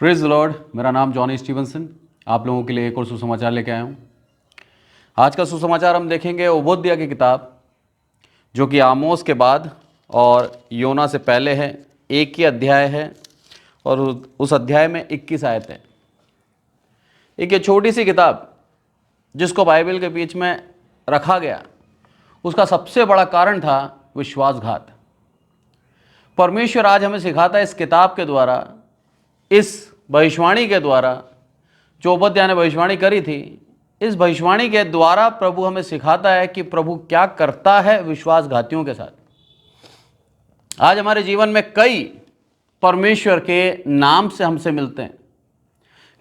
Praise the Lord. मेरा नाम Johnny Stevenson. आप लोगों के लिए एक और सुसमाचार लेके आया हूँ। आज का सुसमाचार हम देखेंगे ओबोद्या की किताब, जो कि आमोस के बाद और योना से पहले है। एक ही अध्याय है और उस अध्याय में 21 आयतें। एक ये छोटी सी किताब जिसको बाइबल के बीच में रखा गया, उसका सबसे बड़ा कारण था विश्वासघात। परमेश्वर आज हमें सिखाता है इस किताब के द्वारा, इस भविष्यवाणी के द्वारा जो ओबद्याह ने भविष्यवाणी करी थी। इस भविष्यवाणी के द्वारा प्रभु हमें सिखाता है कि प्रभु क्या करता है विश्वासघातियों के साथ। आज हमारे जीवन में कई परमेश्वर के नाम से हमसे मिलते हैं,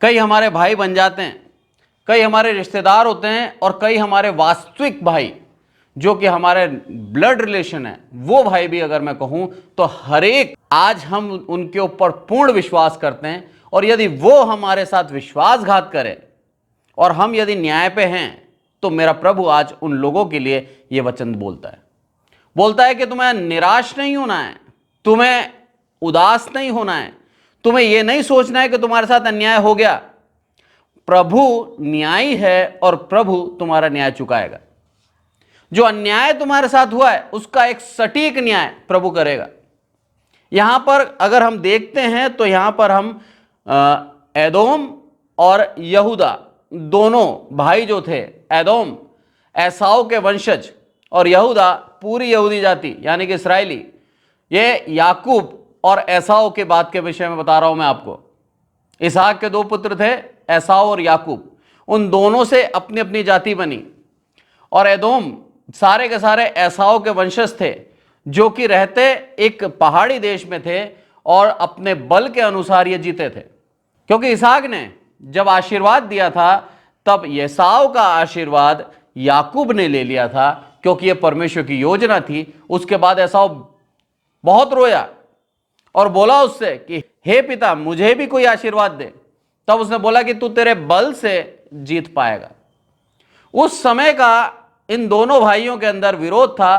कई हमारे भाई बन जाते हैं, कई हमारे रिश्तेदार होते हैं और कई हमारे वास्तविक भाई जो कि हमारे ब्लड रिलेशन है, वो भाई भी अगर मैं कहूं तो हर एक आज हम उनके ऊपर पूर्ण विश्वास करते हैं। और यदि वो हमारे साथ विश्वासघात करे और हम यदि न्याय पे हैं, तो मेरा प्रभु आज उन लोगों के लिए ये वचन बोलता है कि तुम्हें निराश नहीं होना है, तुम्हें उदास नहीं होना है, तुम्हें यह नहीं सोचना है कि तुम्हारे साथ अन्याय हो गया। प्रभु न्यायी है और प्रभु तुम्हारा न्याय चुकाएगा। जो अन्याय तुम्हारे साथ हुआ है उसका एक सटीक न्याय प्रभु करेगा। यहां पर अगर हम देखते हैं तो यहां पर हम एदोम और यहूदा दोनों भाई जो थे, एदोम एसाव के वंशज और यहूदा पूरी यहूदी जाति यानी कि इस्राएली, ये याकूब और एसाव के बात के विषय में बता रहा हूं मैं आपको। इसहाक के दो पुत्र थे, एसाव और याकूब। उन दोनों से अपनी अपनी जाति बनी और एदोम सारे के सारे एसाव के वंशज थे, जो कि रहते एक पहाड़ी देश में थे और अपने बल के अनुसार ये जीते थे। क्योंकि इसहाक ने जब आशीर्वाद दिया था तब एसाव का आशीर्वाद याकूब ने ले लिया था, क्योंकि ये परमेश्वर की योजना थी। उसके बाद एसाव बहुत रोया और बोला उससे कि हे पिता, मुझे भी कोई आशीर्वाद दे। तब उसने बोला कि तू तेरे बल से जीत पाएगा। उस समय का इन दोनों भाइयों के अंदर विरोध था,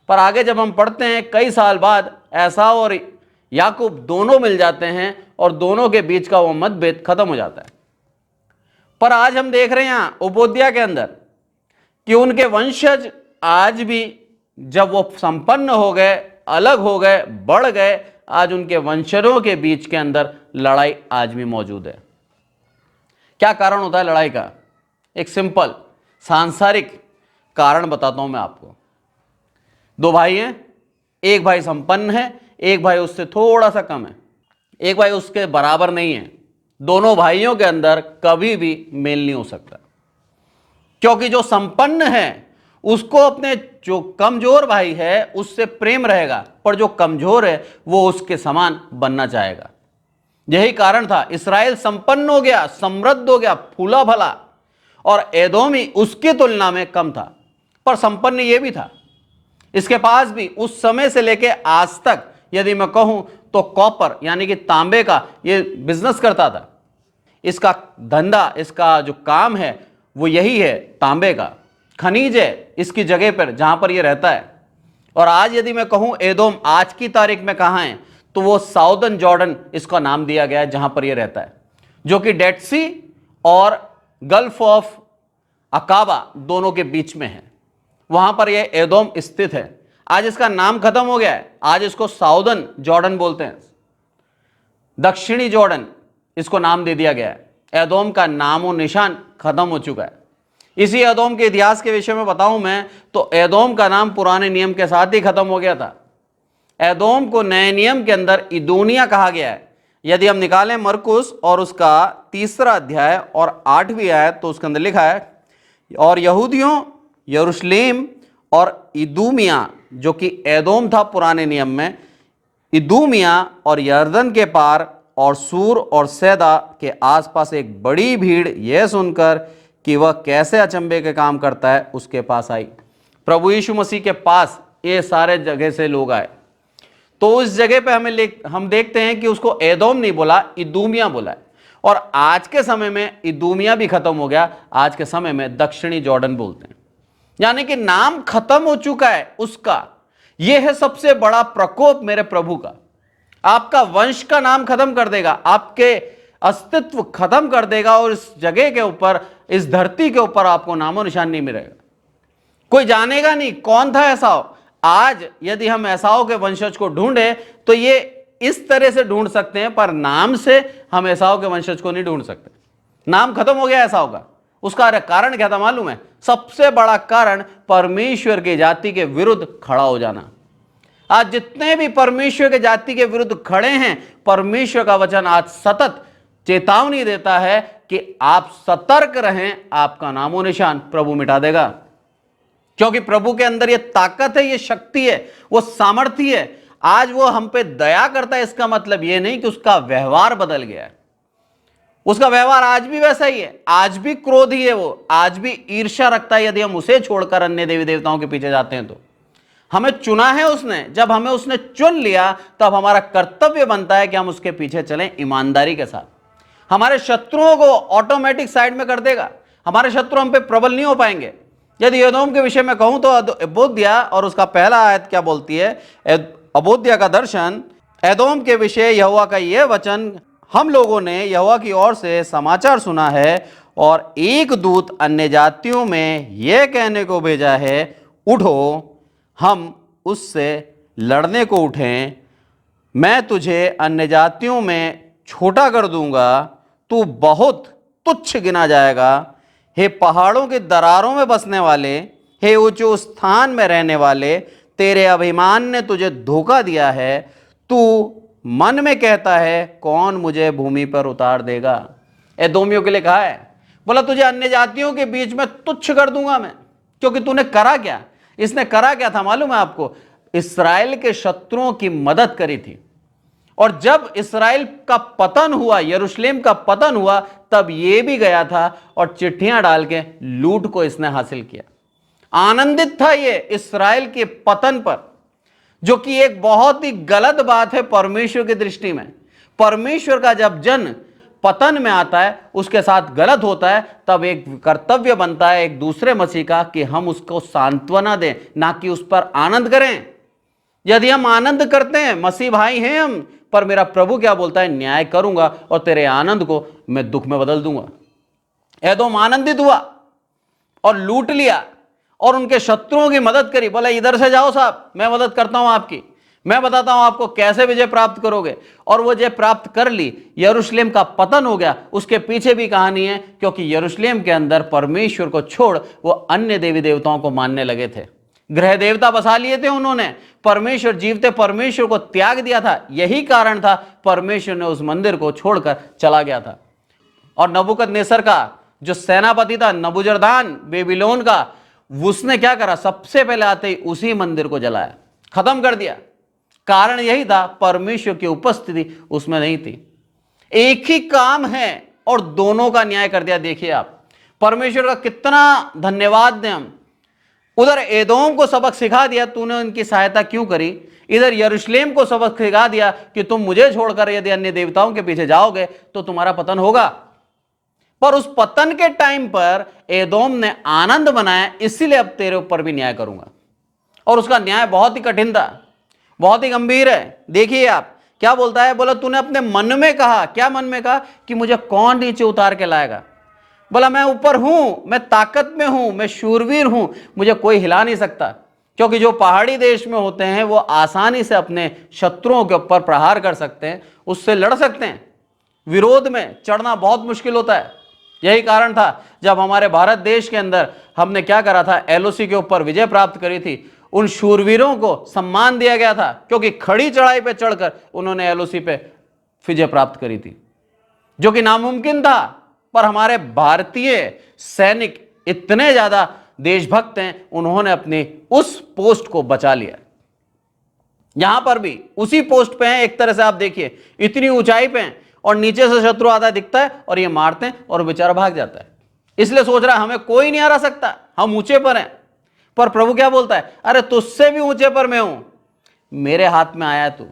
पर आगे जब हम पढ़ते हैं कई साल बाद एसाव और याकूब दोनों मिल जाते हैं और दोनों के बीच का वो मतभेद खत्म हो जाता है। पर आज हम देख रहे हैं यहां ओबोद्याह के अंदर कि उनके वंशज आज भी जब वो संपन्न हो गए, अलग हो गए, बढ़ गए, आज उनके वंशजों के बीच के अंदर लड़ाई आज भी मौजूद है। क्या कारण होता है लड़ाई का? एक सिंपल सांसारिक कारण बताता हूं मैं आपको। दो भाई हैं, एक भाई संपन्न है, एक भाई उससे थोड़ा सा कम है, एक भाई उसके बराबर नहीं है। दोनों भाइयों के अंदर कभी भी मेल नहीं हो सकता, क्योंकि जो संपन्न है उसको अपने जो कमजोर भाई है उससे प्रेम रहेगा, पर जो कमजोर है वो उसके समान बनना चाहेगा। यही कारण था इस्राएल संपन्न हो गया, समृद्ध हो गया, फूला भला, और एदोमी उसकी तुलना में कम था, पर संपन्न ये भी था। इसके पास भी उस समय से लेके आज तक यदि मैं कहूं तो कॉपर यानी कि तांबे का ये बिजनेस करता था। इसका धंधा, इसका जो काम है वो यही है, तांबे का खनिज है इसकी जगह पर जहां पर ये रहता है। और आज यदि मैं कहूं एदोम आज की तारीख में कहां है, तो वो साउदर्न जॉर्डन इसका नाम दिया गया है जहां पर ये रहता है, जो कि डेड सी और गल्फ ऑफ अकाबा दोनों के बीच में है। वहां पर ये एदोम स्थित है। आज इसका नाम खत्म हो गया है, आज इसको साउदर्न जॉर्डन बोलते हैं, दक्षिणी जॉर्डन इसको नाम दे दिया गया है। एदोम का नामो निशान खत्म हो चुका है। इसी एदोम के इतिहास के विषय में बताऊं मैं तो एदोम का नाम पुराने नियम के साथ ही खत्म हो गया था। एदोम को नए नियम के अंदर इदोनिया कहा गया है। यदि हम निकालें मरकुस और उसका 3 अध्याय और 8वीं आयत, तो उसके अंदर लिखा है, और यहूदियों यरूशलेम और इदूमिया, जो कि एदोम था पुराने नियम में, इदूमिया और यर्दन के पार और सूर और सैदा के आसपास एक बड़ी भीड़ यह सुनकर कि वह कैसे अचंभे के काम करता है उसके पास आई। प्रभु यीशु मसीह के पास ये सारे जगह से लोग आए, तो उस जगह पे हम देखते हैं कि उसको एदोम नहीं बोला, इदूमिया बोला है। और आज के समय में इदूमिया भी खत्म हो गया, आज के समय में दक्षिणी जॉर्डन बोलते हैं, यानी कि नाम खत्म हो चुका है उसका। यह है सबसे बड़ा प्रकोप मेरे प्रभु का। आपका वंश का नाम खत्म कर देगा, आपके अस्तित्व खत्म कर देगा और इस जगह के ऊपर, इस धरती के ऊपर आपको नामो निशान नहीं मिलेगा। कोई जानेगा नहीं कौन था एसाव। आज यदि हम एसाव के वंशज को ढूंढे तो ये इस तरह से ढूंढ सकते हैं, पर नाम से हम एसाव के वंशज को नहीं ढूंढ सकते। नाम खत्म हो गया एसाव का। उसका कारण क्या था मालूम है? सबसे बड़ा कारण परमेश्वर की जाति के विरुद्ध खड़ा हो जाना। आज जितने भी परमेश्वर के जाति के विरुद्ध खड़े हैं, परमेश्वर का वचन आज सतत चेतावनी देता है कि आप सतर्क रहें, आपका नामो निशान प्रभु मिटा देगा। क्योंकि प्रभु के अंदर ये ताकत है, ये शक्ति है, वो सामर्थ्य है। आज वो हम पे दया करता है, इसका मतलब ये नहीं कि उसका व्यवहार बदल गया है। उसका व्यवहार आज भी वैसा ही है, आज भी क्रोधी है, वो आज भी ईर्ष्या रखता है। यदि हम उसे छोड़कर अन्य देवी देवताओं के पीछे जाते हैं तो हमें चुना है उसने। जब हमें उसने चुन लिया तब हमारा कर्तव्य बनता है कि हम उसके पीछे चलें ईमानदारी के साथ। हमारे शत्रुओं को ऑटोमेटिक साइड में कर देगा। हमारे शत्रु हम पे प्रबल नहीं हो पाएंगे। यदि एदोम के विषय में कहूं तो अबोध्या और उसका पहला आयत क्या बोलती है? अबोध्या का दर्शन, एदोम के विषय यहोवा का यह वचन, हम लोगों ने यहोवा की ओर से समाचार सुना है और एक दूत अन्य जातियों में यह कहने को भेजा है, उठो हम उससे लड़ने को उठें, मैं तुझे अन्य जातियों में छोटा कर दूंगा, तू बहुत तुच्छ गिना जाएगा। हे पहाड़ों के दरारों में बसने वाले, हे ऊंचे स्थान में रहने वाले, तेरे अभिमान ने तुझे धोखा दिया है। तू मन में कहता है, कौन मुझे भूमि पर उतार देगा? एदोमियों के लिए कहा है, बोला तुझे अन्य जातियों के बीच में तुच्छ कर दूंगा मैं। क्योंकि तूने करा क्या? इसने करा क्या था मालूम है आपको? इस्राएल के शत्रुओं की मदद करी थी। और जब इस्राएल का पतन हुआ, यरूशलेम का पतन हुआ, तब ये भी गया था और चिट्ठियां डाल के लूट को इसने हासिल किया। आनंदित था ये इस्राएल के पतन पर, जो कि एक बहुत ही गलत बात है परमेश्वर की दृष्टि में। परमेश्वर का जब जन पतन में आता है, उसके साथ गलत होता है, तब एक कर्तव्य बनता है एक दूसरे मसीह का कि हम उसको सांत्वना दें, ना कि उस पर आनंद करें। यदि हम आनंद करते हैं, मसीह भाई हैं हम, पर मेरा प्रभु क्या बोलता है? न्याय करूंगा और तेरे आनंद को मैं दुख में बदल दूंगा। एदोम आनंदित हुआ और लूट लिया और उनके शत्रुओं की मदद करी। बोला इधर से जाओ साहब, मैं मदद करता हूं आपकी, मैं बताता हूं आपको कैसे विजय प्राप्त करोगे। और वो विजय प्राप्त कर ली। यरूशलेम का पतन हो गया। उसके पीछे भी कहानी है, क्योंकि यरूशलेम के अंदर परमेश्वर को छोड़ वो अन्य देवी देवताओं को मानने लगे थे। ग्रह देवता बसा लिए थे उन्होंने। परमेश्वर, जीवते परमेश्वर को त्याग दिया था। यही कारण था परमेश्वर ने उस मंदिर को छोड़कर चला गया था। और नबूकदनेस्सर का जो सेनापति था, नबूजरदान बेबीलोन का, उसने क्या करा? सबसे पहले आते ही उसी मंदिर को जलाया, खत्म कर दिया। कारण यही था, परमेश्वर की उपस्थिति उसमें नहीं थी। एक ही काम है और दोनों का न्याय कर दिया। देखिए आप, परमेश्वर का कितना धन्यवाद दें हम। उधर एदोम को सबक सिखा दिया, तूने उनकी सहायता क्यों करी। इधर यरूशलेम को सबक सिखा दिया कि तुम मुझे छोड़कर यदि अन्य देवताओं के पीछे जाओगे तो तुम्हारा पतन होगा। पर उस पतन के टाइम पर एदोम ने आनंद मनाया, इसीलिए अब तेरे ऊपर भी न्याय करूंगा। और उसका न्याय बहुत ही कठिन था, बहुत ही गंभीर है। देखिए आप क्या बोलता है? बोला तूने अपने मन में कहा। क्या मन में कहा? कि मुझे कौन नीचे उतार के लाएगा। बोला मैं ऊपर हूं, मैं ताकत में हूं, मैं शूरवीर हूं, मुझे कोई हिला नहीं सकता। क्योंकि जो पहाड़ी देश में होते हैं वो आसानी से अपने शत्रुओं के ऊपर प्रहार कर सकते हैं, उससे लड़ सकते हैं। विरोध में चढ़ना बहुत मुश्किल होता है। यही कारण था जब हमारे भारत देश के अंदर हमने क्या करा था? एलओसी के ऊपर विजय प्राप्त करी थी। उन शूरवीरों को सम्मान दिया गया था, क्योंकि खड़ी चढ़ाई पे चढ़कर उन्होंने एलओसी पे विजय प्राप्त करी थी, जो कि नामुमकिन था। पर हमारे भारतीय सैनिक इतने ज्यादा देशभक्त हैं, उन्होंने अपनी उस पोस्ट को बचा लिया। यहां पर भी उसी पोस्ट पे हैं। एक तरह से आप देखिए, इतनी ऊंचाई पे हैं और नीचे से शत्रु आता दिखता है और ये मारते हैं और बेचारा भाग जाता है। इसलिए सोच रहा है हमें कोई नहीं हरा सकता, हम ऊंचे पर हैं। पर प्रभु क्या बोलता है? अरे तुझसे भी ऊंचे पर मैं हूं, मेरे हाथ में आया तू,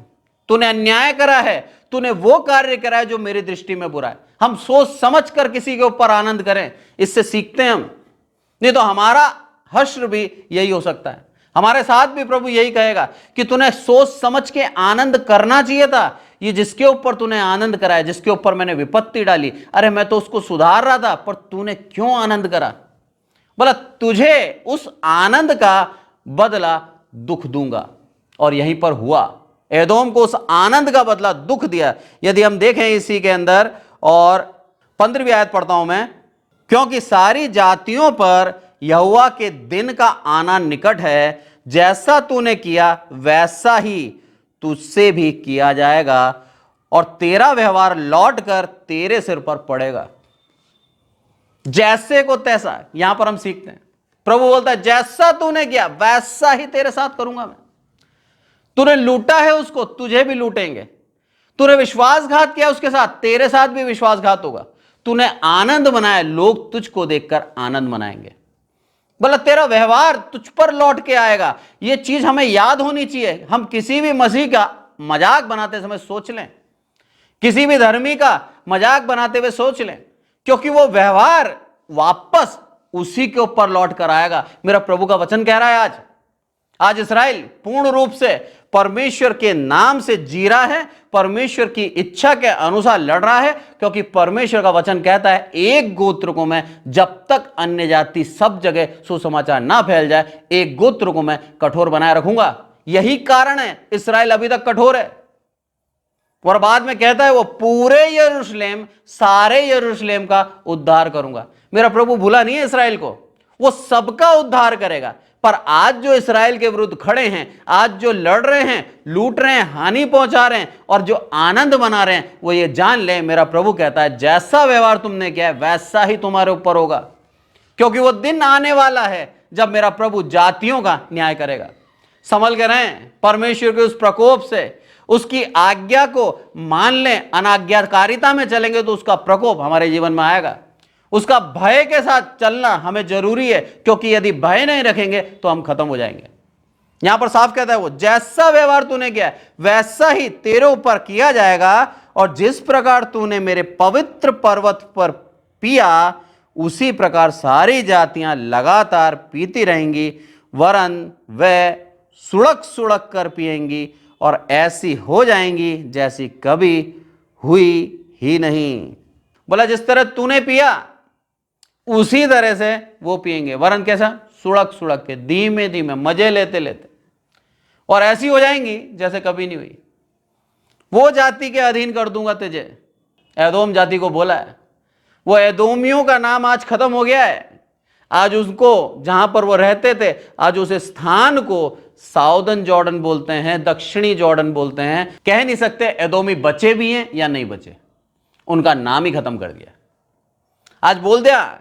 तूने अन्याय करा है, तूने वो कार्य करा है जो मेरी दृष्टि में बुरा है। हम सोच समझ कर किसी के ऊपर आनंद करें, इससे सीखते हैं हम। नहीं तो हमारा हश्र भी यही हो सकता है। हमारे साथ भी प्रभु यही कहेगा कि तूने सोच समझ के आनंद करना चाहिए था। ये जिसके ऊपर तूने आनंद कराया, जिसके ऊपर मैंने विपत्ति डाली, अरे मैं तो उसको सुधार रहा था, पर तूने क्यों आनंद करा? बोला तुझे उस आनंद का बदला दुख दूंगा। और यहीं पर हुआ, एदोम को उस आनंद का बदला दुख दिया। यदि हम देखें इसी के अंदर, और 15वीं आयत पढ़ता हूं मैं, क्योंकि सारी जातियों पर यहोवा के दिन का आना निकट है, जैसा तूने किया वैसा ही तुझसे भी किया जाएगा, और तेरा व्यवहार लौट कर तेरे सिर पर पड़ेगा। जैसे को तैसा, यहां पर हम सीखते हैं, प्रभु बोलता है जैसा तूने किया वैसा ही तेरे साथ करूंगा मैं। तूने लूटा है उसको, तुझे भी लूटेंगे। तूने विश्वासघात किया उसके साथ, तेरे साथ भी विश्वासघात होगा। तूने आनंद मनाया, लोग तुझको देखकर आनंद मनाएंगे। बोला तेरा व्यवहार तुझ पर लौट के आएगा। यह चीज हमें याद होनी चाहिए। हम किसी भी मसीह का मजाक बनाते समय सोच लें, किसी भी धर्मी का मजाक बनाते हुए सोच लें, क्योंकि वो व्यवहार वापस उसी के ऊपर लौट कर आएगा। मेरा प्रभु का वचन कह रहा है आज इस्राएल पूर्ण रूप से परमेश्वर के नाम से जी रहा है, परमेश्वर की इच्छा के अनुसार लड़ रहा है, क्योंकि परमेश्वर का वचन कहता है एक गोत्र को मैं, जब तक अन्य जाति सब जगह सुसमाचार ना फैल जाए, एक गोत्र को मैं कठोर बनाए रखूंगा। यही कारण है इस्राएल अभी तक कठोर है। और बाद में कहता है वो पूरे यरूशलेम, सारे यरूशलेम का उद्धार करूंगा। मेरा प्रभु भूला नहीं है इस्राएल को, वो सबका उद्धार करेगा। पर आज जो इस्राएल के विरुद्ध खड़े हैं, आज जो लड़ रहे हैं, लूट रहे हैं, हानि पहुंचा रहे हैं, और जो आनंद मना रहे हैं, वो ये जान ले, मेरा प्रभु कहता है जैसा व्यवहार तुमने किया है वैसा ही तुम्हारे ऊपर होगा। क्योंकि वो दिन आने वाला है जब मेरा प्रभु जातियों का न्याय करेगा। संभल के रहें परमेश्वर के उस प्रकोप से, उसकी आज्ञा को मान लें। अनाज्ञाकारिता में चलेंगे तो उसका प्रकोप हमारे जीवन में आएगा। उसका भय के साथ चलना हमें जरूरी है, क्योंकि यदि भय नहीं रखेंगे तो हम खत्म हो जाएंगे। यहां पर साफ कहता है वो जैसा व्यवहार तूने किया वैसा ही तेरे ऊपर किया जाएगा, और जिस प्रकार तूने मेरे पवित्र पर्वत पर पिया उसी प्रकार सारी जातियां लगातार पीती रहेंगी, वरन वे सुड़क सुड़क कर पिएंगी और ऐसी हो जाएंगी जैसी कभी हुई ही नहीं। बोला जिस तरह तूने पिया उसी तरह से वो पिएंगे, वरन कैसा? सुड़क सुड़क के, धीमे धीमे, मजे लेते लेते, और ऐसी हो जाएंगी जैसे कभी नहीं हुई। वो जाति के अधीन कर दूंगा तुझे। एदोम जाति को बोला है। वो एदोमियों का नाम आज खत्म हो गया है। आज उसको, जहां पर वो रहते थे, आज उस स्थान को साउदर्न जॉर्डन बोलते हैं, दक्षिणी जॉर्डन बोलते हैं। कह नहीं सकते एदोमी बचे भी हैं या नहीं बचे, उनका नाम ही खत्म कर दिया। आज बोल दिया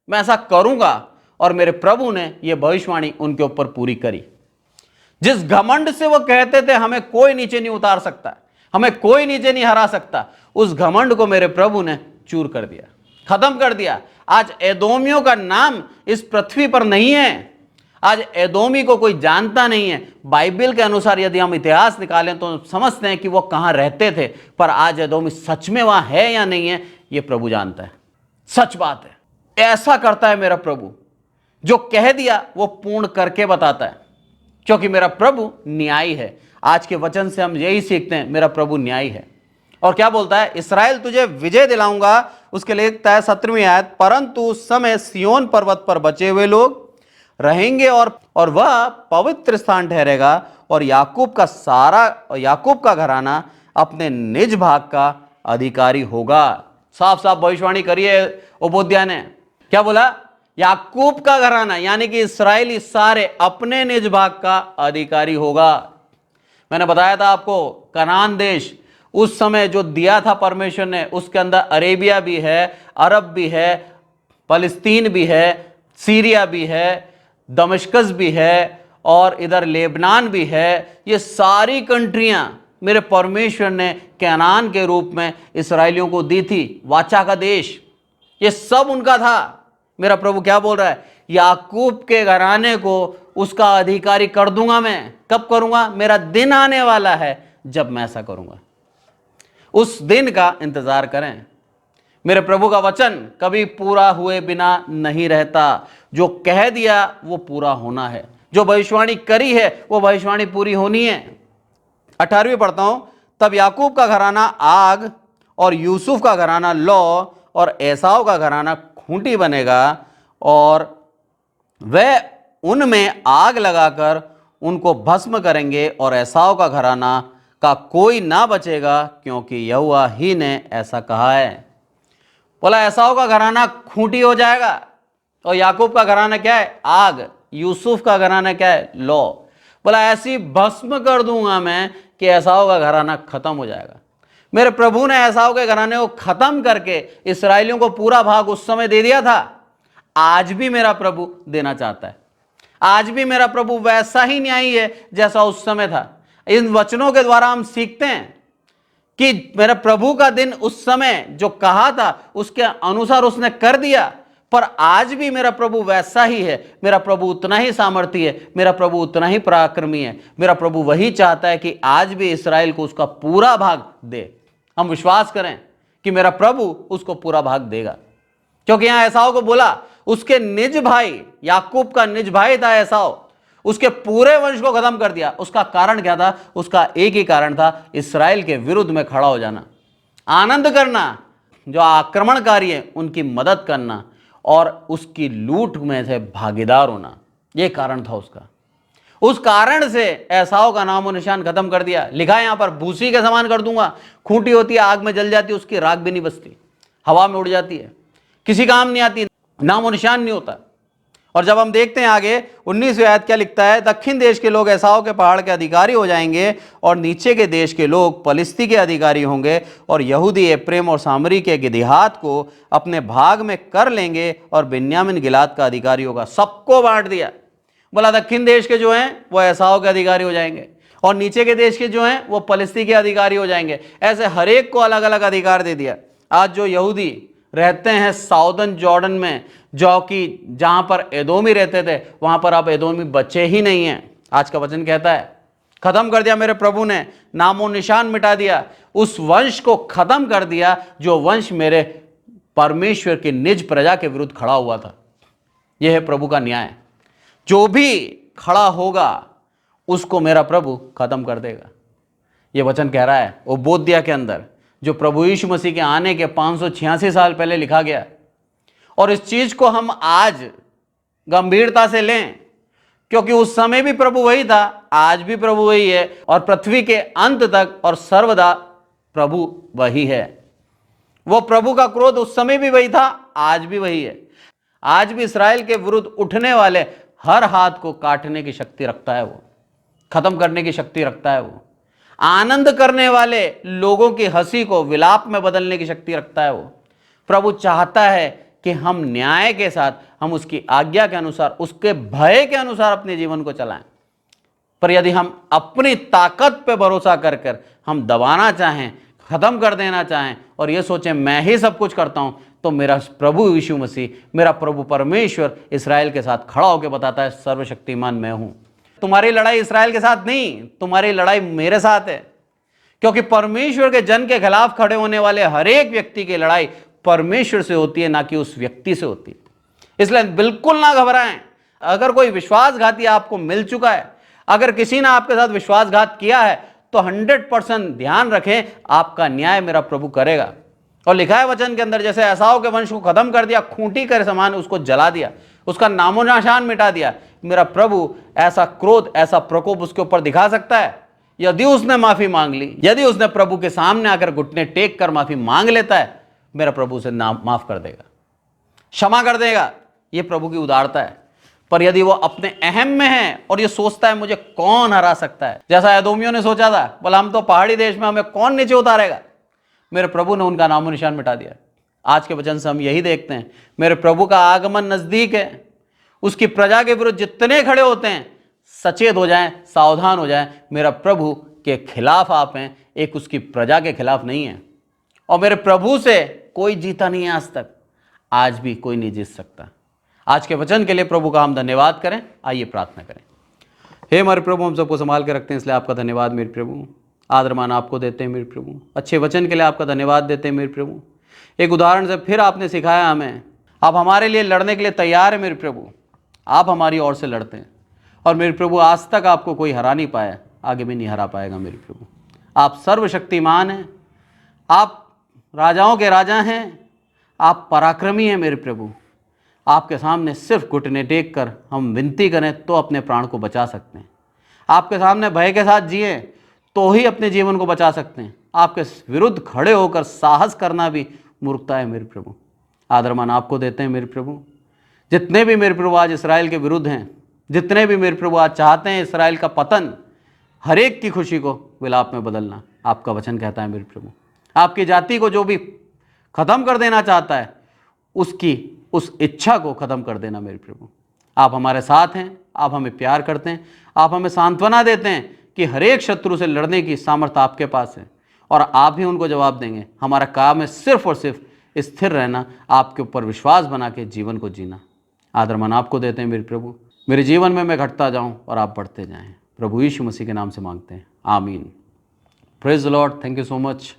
मैं ऐसा करूंगा, और मेरे प्रभु ने यह भविष्यवाणी उनके ऊपर पूरी करी। जिस घमंड से वो कहते थे हमें कोई नीचे नहीं उतार सकता, हमें कोई नीचे नहीं हरा सकता, उस घमंड को मेरे प्रभु ने चूर कर दिया, खत्म कर दिया। आज एदोमियों का नाम इस पृथ्वी पर नहीं है। आज एदोमी को कोई जानता नहीं है। बाइबल के अनुसार यदि हम इतिहास निकालें तो समझते हैं कि वो कहां रहते थे, पर आज एदोमी सच में वहां है या नहीं है, यह प्रभु जानता है। सच बात है, ऐसा करता है मेरा प्रभु। जो कह दिया वो पूर्ण करके बताता है, क्योंकि मेरा प्रभु न्यायी है। आज के वचन से हम यही सीखते हैं, मेरा प्रभु न्यायी है। और क्या बोलता है? इस्राएल तुझे विजय दिलाऊंगा। उसके लिए लिखता है 17वीं आयत, परंतु उस समय सिय्योन पर्वत पर बचे हुए लोग रहेंगे, और वह पवित्र स्थान ठहरेगा, और याकूब का घराना अपने निज भाग का अधिकारी होगा। साफ साफ भविष्यवाणी करिए ओबोद्या ने। क्या बोला? याकूब का घराना यानी कि इस्राएली सारे अपने निज भाग का अधिकारी होगा। मैंने बताया था आपको, कनान देश उस समय जो दिया था परमेश्वर ने, उसके अंदर अरेबिया भी है, अरब भी है, फलस्तीन भी है, सीरिया भी है, दमिश्कस भी है, और इधर लेबनान भी है। ये सारी कंट्रियां मेरे परमेश्वर ने कनान के रूप में इस्राएलियों को दी थी, वाचा का देश, ये सब उनका था। मेरा प्रभु क्या बोल रहा है? याकूब के घराने को उसका अधिकारी कर दूंगा मैं। कब करूंगा? मेरा दिन आने वाला है जब मैं ऐसा करूंगा। उस दिन का इंतजार करें। मेरे प्रभु का वचन कभी पूरा हुए बिना नहीं रहता। जो कह दिया वो पूरा होना है, जो भविष्यवाणी करी है वो भविष्यवाणी पूरी होनी है। 18वीं पढ़ता हूं, तब याकूब का घराना आग और यूसुफ का घराना लौ और एसाव का घराना खूंटी बनेगा, और वह उनमें आग लगाकर उनको भस्म करेंगे, और एसाव का घराना का कोई ना बचेगा, क्योंकि यहोवा ही ने ऐसा कहा है। बोला एसाव का घराना खूंटी हो जाएगा, और याकूब का घराना क्या है? आग। यूसुफ का घराना क्या है? लौ। बोला ऐसी भस्म कर दूंगा मैं कि एसाव का घराना खत्म हो जाएगा। मेरे प्रभु ने एसाव के घराने को खत्म करके इस्राएलियों को पूरा भाग उस समय दे दिया था। आज भी मेरा प्रभु देना चाहता है। आज भी मेरा प्रभु वैसा ही न्यायी है जैसा उस समय था। इन वचनों के द्वारा हम सीखते हैं कि मेरा प्रभु का दिन उस समय जो कहा था उसके अनुसार उसने कर दिया, पर आज भी मेरा प्रभु वैसा ही है। मेरा प्रभु उतना ही सामर्थी है, मेरा प्रभु उतना ही पराक्रमी है। मेरा प्रभु वही चाहता है कि आज भी इस्राएल को उसका पूरा भाग दे। हम विश्वास करें कि मेरा प्रभु उसको पूरा भाग देगा, क्योंकि यहां एसाव को बोला उसके निज भाई, याकूब का निज भाई था एसाव, उसके पूरे वंश को खत्म कर दिया। उसका कारण क्या था? उसका एक ही कारण था, इस्राएल के विरुद्ध में खड़ा हो जाना, आनंद करना, जो आक्रमणकारी है उनकी मदद करना और उसकी लूट में से भागीदार होना। यह कारण था उसका। उस कारण से एसाव का नामो निशान खत्म कर दिया। लिखा है यहां पर, भूसी के समान कर दूंगा। खूंटी होती है, आग में जल जाती है, उसकी राख भी नहीं बचती, हवा में उड़ जाती है, किसी काम नहीं आती, नामो निशान नहीं होता। और जब हम देखते हैं आगे 19वीं आयत क्या लिखता है, दक्षिण देश के लोग एसाव के पहाड़ के अधिकारी हो जाएंगे, और नीचे के देश के लोग पलिस्ती के अधिकारी होंगे, और यहूदी एप्रेम और सामरी के गिदिहात को अपने भाग में कर लेंगे, और बिन्यामीन गिलाद का अधिकारी होगा। सबको बांट दिया। बोला दक्षिण देश के जो हैं वो एसाव के अधिकारी हो जाएंगे, और नीचे के देश के जो हैं वो पलिस्ती के अधिकारी हो जाएंगे। ऐसे हर एक को अलग अलग अधिकार दे दिया। आज जो यहूदी रहते हैं साउदर्न जॉर्डन में, जो कि जहां पर एदोमी रहते थे, वहां पर अब एदोमी बचे ही नहीं हैं। आज का वचन कहता है खत्म कर दिया मेरे प्रभु ने, नामो निशान मिटा दिया, उस वंश को खत्म कर दिया जो वंश मेरे परमेश्वर की निज प्रजा के विरुद्ध खड़ा हुआ था। यह है प्रभु का न्याय। जो भी खड़ा होगा उसको मेरा प्रभु खत्म कर देगा। यह वचन कह रहा है ओबोद्या के अंदर, जो प्रभु यीशु मसीह के आने के 586 साल पहले लिखा गया। और इस चीज को हम आज गंभीरता से लें, क्योंकि उस समय भी प्रभु वही था, आज भी प्रभु वही है, और पृथ्वी के अंत तक और सर्वदा प्रभु वही है। वो प्रभु का क्रोध उस समय भी वही था, आज भी वही है। आज भी इस्राएल के विरुद्ध उठने वाले हर हाथ को काटने की शक्ति रखता है, वो खत्म करने की शक्ति रखता है। वो आनंद करने वाले लोगों की हंसी को विलाप में बदलने की शक्ति रखता है। वो प्रभु चाहता है कि हम न्याय के साथ, हम उसकी आज्ञा के अनुसार, उसके भय के अनुसार अपने जीवन को चलाएं। पर यदि हम अपनी ताकत पे भरोसा कर कर हम दबाना चाहें, खत्म कर देना चाहें, और ये सोचें मैं ही सब कुछ करता हूं, तो मेरा प्रभु यीशु मसीह, मेरा प्रभु परमेश्वर इस्राएल के साथ खड़ा होकर बताता है सर्वशक्तिमान मैं हूं। तुम्हारी लड़ाई इस्राएल के साथ नहीं, तुम्हारी लड़ाई मेरे साथ है। क्योंकि परमेश्वर के जन के खिलाफ खड़े होने वाले हर एक व्यक्ति की लड़ाई परमेश्वर से होती है, ना कि उस व्यक्ति से होती है। इसलिए बिल्कुल ना घबराएं। अगर कोई विश्वासघाती आपको मिल चुका है, अगर किसी ने आपके साथ विश्वासघात किया है, तो 100% ध्यान रखें, आपका न्याय मेरा प्रभु करेगा। और लिखा है वचन के अंदर, जैसे एसाव के वंश को खत्म कर दिया, खूंटी के समान उसको जला दिया, उसका नामो निशान मिटा दिया, मेरा प्रभु ऐसा क्रोध, ऐसा प्रकोप उसके ऊपर दिखा सकता है यदि उसने माफी मांग ली। यदि उसने प्रभु के सामने आकर घुटने टेक कर माफी मांग लेता है, मेरा प्रभु उसे माफ कर देगा, क्षमा कर देगा। यह प्रभु की उदारता है। पर यदि वो अपने अहम में है और ये सोचता है मुझे कौन हरा सकता है, जैसा एदोमियों ने सोचा था, बोला हम तो पहाड़ी देश में, हमें कौन नीचे उतारेगा, मेरे प्रभु ने उनका नामो निशान मिटा दिया। आज के वचन से हम यही देखते हैं, मेरे प्रभु का आगमन नजदीक है। उसकी प्रजा के विरुद्ध जितने खड़े होते हैं, सचेत हो जाएं, सावधान हो जाएं, मेरा प्रभु के खिलाफ आप हैं, एक उसकी प्रजा के खिलाफ नहीं है। और मेरे प्रभु से कोई जीता नहीं है आज तक, आज भी कोई नहीं जीत सकता। आज के वचन के लिए प्रभु का हम धन्यवाद करें। आइए प्रार्थना करें। हे हमारे प्रभु, हम सबको संभाल के रखते हैं, इसलिए आपका धन्यवाद मेरे प्रभु। आदर मान आपको देते हैं मेरे प्रभु। अच्छे वचन के लिए आपका धन्यवाद देते हैं मेरे प्रभु। एक उदाहरण से फिर आपने सिखाया हमें, आप हमारे लिए लड़ने के लिए तैयार है मेरे प्रभु। आप हमारी ओर से लड़ते हैं और मेरे प्रभु आज तक आपको कोई हरा नहीं पाया, आगे भी नहीं हरा पाएगा मेरे प्रभु। आप सर्वशक्तिमान हैं, आप राजाओं के राजा हैं, आप पराक्रमी हैं मेरे प्रभु। आपके सामने सिर्फ घुटने टेक कर हम विनती करें तो अपने प्राण को बचा सकते हैं। आपके सामने भय के साथ जिए तो ही अपने जीवन को बचा सकते हैं। आपके विरुद्ध खड़े होकर साहस करना भी मूर्खता है मेरे प्रभु। आदरमान आपको देते हैं मेरे प्रभु। जितने भी मेरे प्रभु आज इसराइल के विरुद्ध हैं, जितने भी मेरे प्रभु आज चाहते हैं इसराइल का पतन, हर एक की खुशी को विलाप में बदलना, आपका वचन कहता है मेरे प्रभु। आपकी जाति को जो भी खत्म कर देना चाहता है, उसकी उस इच्छा को खत्म कर देना मेरे प्रभु। आप हमारे साथ हैं, आप हमें प्यार करते हैं, आप हमें सांत्वना देते हैं कि हर एक शत्रु से लड़ने की सामर्थ्य आपके पास है और आप ही उनको जवाब देंगे। हमारा काम है सिर्फ और सिर्फ स्थिर रहना, आपके ऊपर विश्वास बना के जीवन को जीना। आदरमान आपको देते हैं मेरे प्रभु। मेरे जीवन में मैं घटता जाऊं और आप बढ़ते जाएं, प्रभु यीशु मसीह के नाम से मांगते हैं, आमीन। Praise the Lord. Thank you so much.